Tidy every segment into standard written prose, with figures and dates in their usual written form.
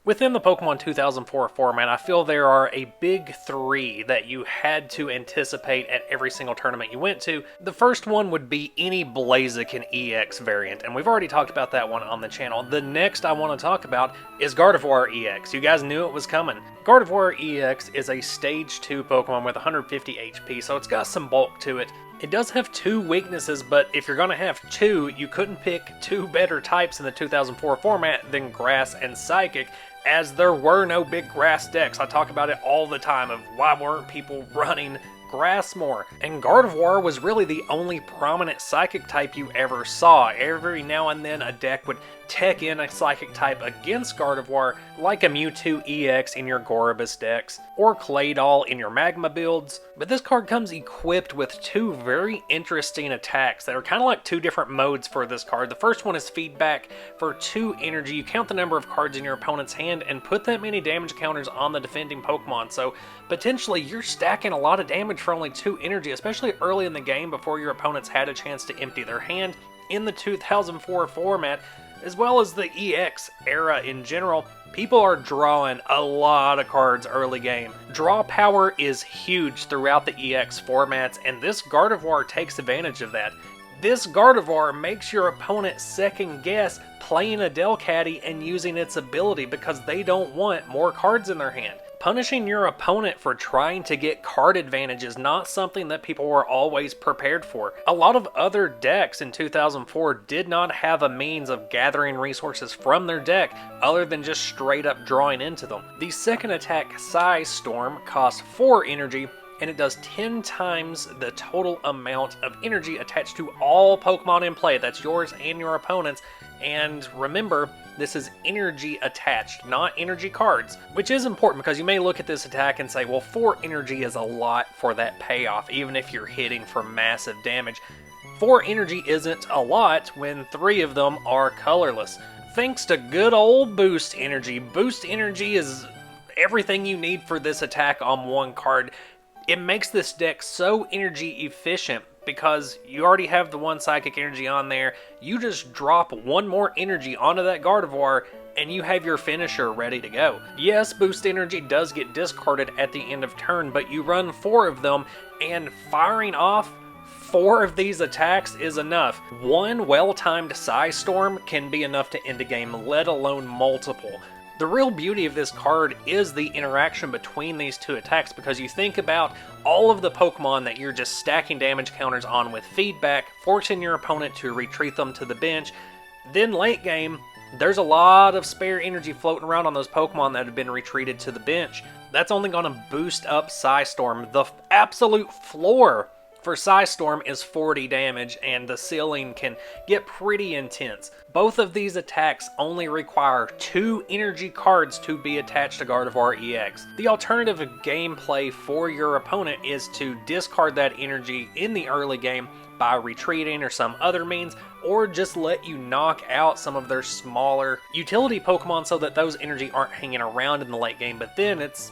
Within the Pokemon 2004 format, I feel there are a big three that you had to anticipate at every single tournament you went to. The first one would be any Blaziken EX variant, and we've already talked about that one on the channel. The next I want to talk about is Gardevoir EX. You guys knew it was coming. Gardevoir EX is a Stage 2 Pokemon with 150 HP, so it's got some bulk to it. It does have two weaknesses, but if you're going to have two, you couldn't pick two better types in the 2004 format than Grass and Psychic, as there were no big Grass decks. I talk about it all the time of why weren't people running Grass more. And Gardevoir was really the only prominent Psychic type you ever saw. Every now and then a deck would tech in a Psychic type against Gardevoir, like a Mewtwo EX in your Gorobus decks, or Claydol in your Magma builds. But this card comes equipped with two very interesting attacks that are kind of like two different modes for this card. The first one is Feedback. For 2 energy, you count the number of cards in your opponent's hand and put that many damage counters on the defending Pokemon. So potentially you're stacking a lot of damage for only 2 energy, especially early in the game before your opponents had a chance to empty their hand. In the 2004 format, as well as the EX era in general, people are drawing a lot of cards early game. Draw power is huge throughout the EX formats, and this Gardevoir takes advantage of that. This Gardevoir makes your opponent second guess playing a Delcatty and using its ability because they don't want more cards in their hand. Punishing your opponent for trying to get card advantage is not something that people were always prepared for. A lot of other decks in 2004 did not have a means of gathering resources from their deck other than just straight up drawing into them. The second attack, Psy Storm, costs 4 energy, and it does 10 times the total amount of energy attached to all Pokemon in play. That's yours and your opponent's. And remember, this is energy attached, not energy cards, which is important because you may look at this attack and say, well, 4 energy is a lot for that payoff, even if you're hitting for massive damage. 4 energy isn't a lot when 3 of them are colorless. Thanks to good old Boost Energy. Boost Energy is everything you need for this attack on one card. It makes this deck so energy efficient because you already have the 1 Psychic energy on there. You just drop 1 more energy onto that Gardevoir and you have your finisher ready to go. Yes, Boost Energy does get discarded at the end of turn, but you run 4 of them, and firing off 4 of these attacks is enough. 1 well-timed Psy Storm can be enough to end a game, let alone multiple. The real beauty of this card is the interaction between these 2 attacks, because you think about all of the Pokemon that you're just stacking damage counters on with Feedback, forcing your opponent to retreat them to the bench. Then late game, there's a lot of spare energy floating around on those Pokemon that have been retreated to the bench. That's only going to boost up Psy Storm. The absolute floor for Psy Storm is 40 damage, and the ceiling can get pretty intense. Both of these attacks only require 2 energy cards to be attached to Gardevoir EX. The alternative gameplay for your opponent is to discard that energy in the early game by retreating or some other means, or just let you knock out some of their smaller utility Pokemon so that those energy aren't hanging around in the late game, but then it's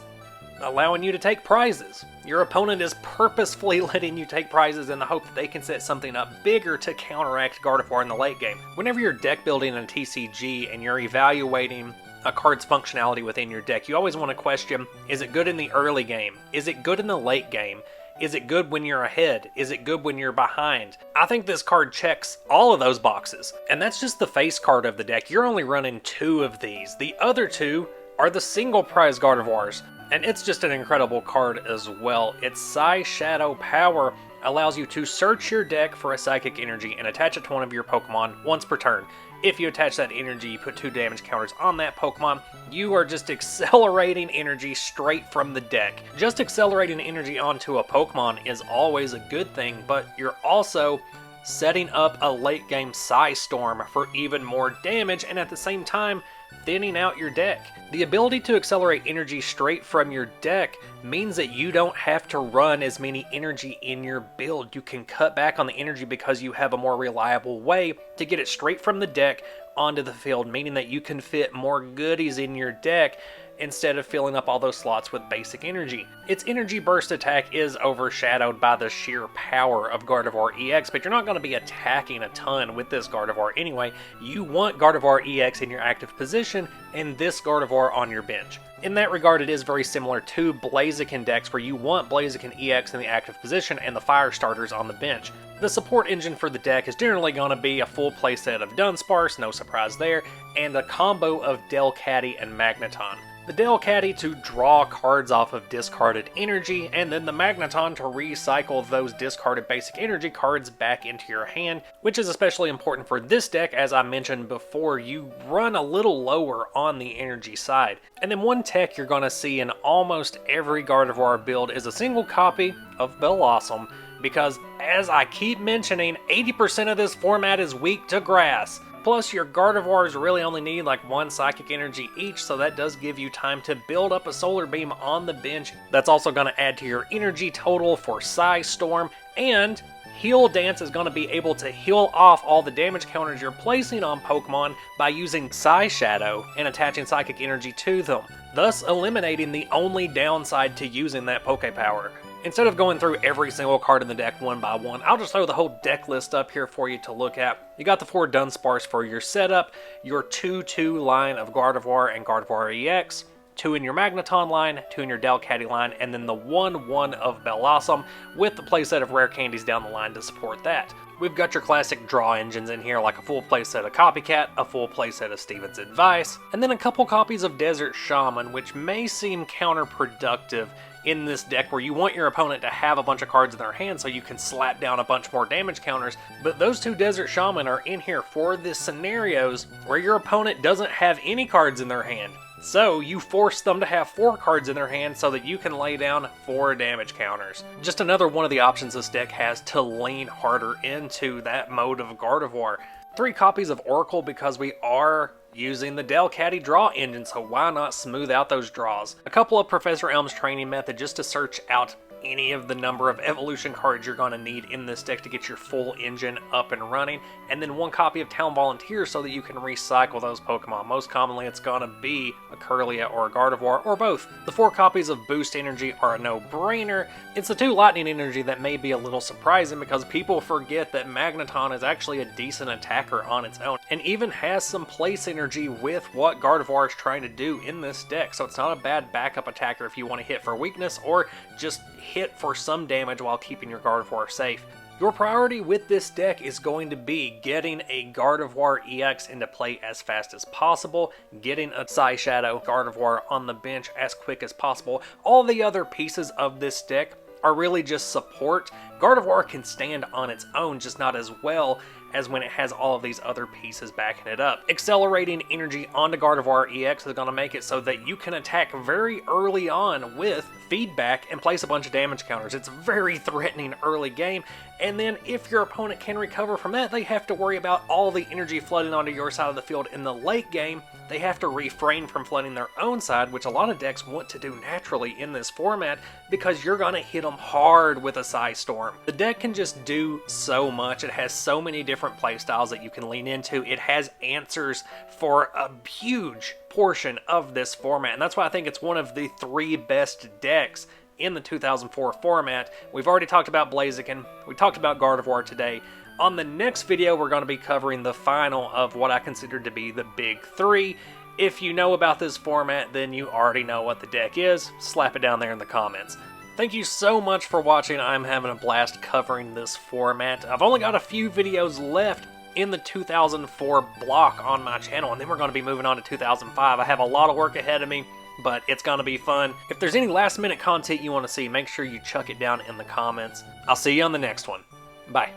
allowing you to take prizes. Your opponent is purposefully letting you take prizes in the hope that they can set something up bigger to counteract Gardevoir in the late game. Whenever you're deck building in TCG and you're evaluating a card's functionality within your deck, you always want to question, is it good in the early game? Is it good in the late game? Is it good when you're ahead? Is it good when you're behind? I think this card checks all of those boxes. And that's just the face card of the deck. You're only running 2 of these. The other 2 are the single prize Gardevoirs. And it's just an incredible card as well. Its Psy Shadow power allows you to search your deck for a Psychic energy and attach it to one of your Pokemon once per turn. If you attach that energy, you put 2 damage counters on that Pokemon. You are just accelerating energy straight from the deck. Just accelerating energy onto a Pokemon is always a good thing, but you're also setting up a late game Psy Storm for even more damage, and at the same time thinning out your deck. The ability to accelerate energy straight from your deck means that you don't have to run as many energy in your build. You can cut back on the energy because you have a more reliable way to get it straight from the deck onto the field, meaning that you can fit more goodies in your deck instead of filling up all those slots with basic energy. Its energy burst attack is overshadowed by the sheer power of Gardevoir EX, but you're not going to be attacking a ton with this Gardevoir anyway. You want Gardevoir EX in your active position and this Gardevoir on your bench. In that regard, it is very similar to Blaziken decks where you want Blaziken EX in the active position and the fire starters on the bench. The support engine for the deck is generally going to be a full playset of Dunsparce, no surprise there, and a combo of Delcatty and Magneton. The Delcatty to draw cards off of discarded energy, and then the Magneton to recycle those discarded basic energy cards back into your hand, which is especially important for this deck. As I mentioned before, you run a little lower on the energy side. And then one tech you're going to see in almost every Gardevoir build is a single copy of Bellossom, because as I keep mentioning, 80% of this format is weak to grass. Plus, your Gardevoirs really only need like one Psychic Energy each, so that does give you time to build up a Solar Beam on the bench. That's also going to add to your energy total for Psy Storm, and Heal Dance is going to be able to heal off all the damage counters you're placing on Pokemon by using Psy Shadow and attaching Psychic Energy to them, thus eliminating the only downside to using that Poke Power. Instead of going through every single card in the deck one by one, I'll just throw the whole deck list up here for you to look at. You got the 4 Dunsparce for your setup, your 2-2 line of Gardevoir and Gardevoir EX, 2 in your Magneton line, 2 in your Delcatty line, and then the 1-1 of Bellossom with the playset of rare candies down the line to support that. We've got your classic draw engines in here, like a full playset of Copycat, a full playset of Steven's Advice, and then a couple copies of Desert Shaman, which may seem counterproductive in this deck where you want your opponent to have a bunch of cards in their hand so you can slap down a bunch more damage counters, but those 2 Desert Shaman are in here for the scenarios where your opponent doesn't have any cards in their hand. So you force them to have 4 cards in their hand so that you can lay down 4 damage counters. Just another one of the options this deck has to lean harder into that mode of Gardevoir. 3 copies of Oracle because we are using the Delcatty draw engine, so why not smooth out those draws? A couple of Professor Elm's training method just to search out any of the number of evolution cards you're going to need in this deck to get your full engine up and running, and then 1 copy of Town Volunteer so that you can recycle those Pokemon. Most commonly it's going to be a Kirlia or a Gardevoir, or both. The 4 copies of Boost Energy are a no-brainer. It's the 2 Lightning Energy that may be a little surprising because people forget that Magneton is actually a decent attacker on its own, and even has some place energy with what Gardevoir is trying to do in this deck, so it's not a bad backup attacker if you want to hit for weakness or just hit for some damage while keeping your Gardevoir safe. Your priority with this deck is going to be getting a Gardevoir EX into play as fast as possible, getting a Psy Shadow Gardevoir on the bench as quick as possible. All the other pieces of this deck are really just support. Gardevoir can stand on its own, just not as well as when it has all of these other pieces backing it up. Accelerating energy onto Gardevoir EX is going to make it so that you can attack very early on with feedback and place a bunch of damage counters. It's a very threatening early game, and then if your opponent can recover from that, they have to worry about all the energy flooding onto your side of the field in the late game. They have to refrain from flooding their own side, which a lot of decks want to do naturally in this format because you're going to hit them hard with a Psy Storm. The deck can just do so much. It has so many different playstyles that you can lean into. It has answers for a huge portion of this format, and that's why I think it's one of the 3 best decks in the 2004 format. We've already talked about Blaziken, we talked about Gardevoir today. On the next video, we're going to be covering the final of what I consider to be the big 3. If you know about this format, then you already know what the deck is. Slap it down there in the comments. Thank you so much for watching. I'm having a blast covering this format. I've only got a few videos left in the 2004 block on my channel, and then we're going to be moving on to 2005. I have a lot of work ahead of me, but it's going to be fun. If there's any last minute content you want to see, make sure you chuck it down in the comments. I'll see you on the next one. Bye.